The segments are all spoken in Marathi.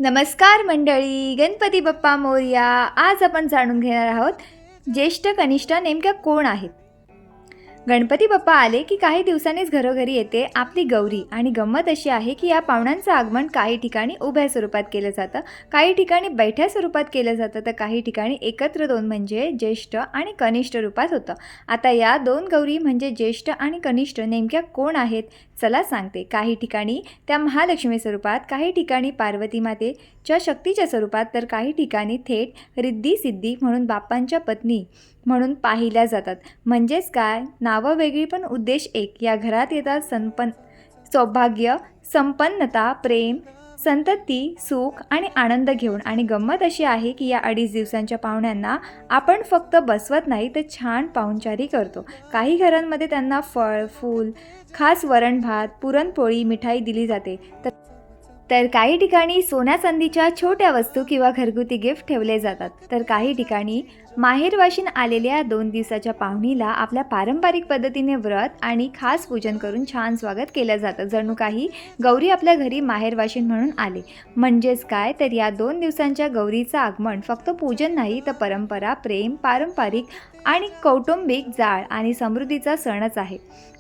नमस्कार मंडळी, गणपती बाप्पा मोरया. आज आपण जाणून घेणार आहोत ज्येष्ठ कनिष्ठ नेमक्या कोण आहेत. गणपती बाप्पा आले की काही दिवसांनीच घरोघरी येते आपली गौरी. आणि गंमत अशी आहे की या पाहुण्यांचं आगमन काही ठिकाणी उभ्या स्वरूपात केलं जातं, काही ठिकाणी बैठ्या स्वरूपात केलं जातं, तर काही ठिकाणी एकत्र दोन म्हणजे ज्येष्ठ आणि कनिष्ठ रूपात होतं. आता या दोन गौरी म्हणजे ज्येष्ठ आणि कनिष्ठ नेमक्या कोण आहेत चला सांगते. काही ठिकाणी त्या महालक्ष्मी स्वरूपात, काही ठिकाणी पार्वती मातेच्या शक्तीच्या स्वरूपात, तर काही ठिकाणी थेट रिद्धी सिद्धी म्हणून बाप्पांच्या पत्नी म्हणून पाहिल्या जातात. म्हणजेच काय, नावं वेगळी पण उद्देश एक. या घरात येतात सौभाग्य, संपन्नता, प्रेम, संतती, सुख आणि आनंद घेऊन. आणि गंमत अशी आहे की या 2.5 दिवसांच्या पाहुण्यांना आपण फक्त बसवत नाही तर छान पाहुणचारी करतो. काही घरांमध्ये त्यांना फळ, फूल, खास वरण भात, पुरणपोळी, मिठाई दिली जाते. तर काही ठिकाणी सोन्या चांदीच्या छोट्या वस्तू किंवा घरगुती गिफ्ट ठेवले जातात. तर काही ठिकाणी माहेरवाशीन आलेल्या 2 दिवसाच्या पाहुणीला आपल्या पारंपरिक पद्धतीने व्रत आणि खास पूजन करून छान स्वागत केलं जातं, जणू काही गौरी आपल्या घरी माहेरवाशीन म्हणून आले. म्हणजेच काय, तर या 2 दिवसांच्या गौरीचं आगमन फक्त पूजन नाही तर परंपरा, प्रेम, पारंपरिक आणि कौटुंबिक जाळ आणि समृद्धीचा सणच आहे.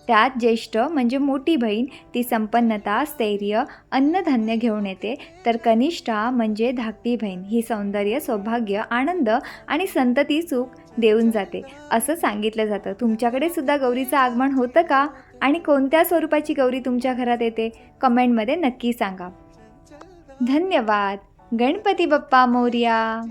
त्यात ज्येष्ठ म्हणजे मोठी बहीण, ती संपन्नता, स्थैर्य, अन्नधान्य घेऊन येते. तर कनिष्ठा म्हणजे धाकटी बहीण, ही सौंदर्य, सौभाग्य, आनंद आणि संतती सुख देऊन जाते असं सांगितलं जातं. तुमच्याकडे सुद्धा गौरीचं आगमन होतं का? आणि कोणत्या स्वरूपाची गौरी तुमच्या घरात येते? कमेंटमध्ये नक्की सांगा. धन्यवाद. गणपती बाप्पा मोरया.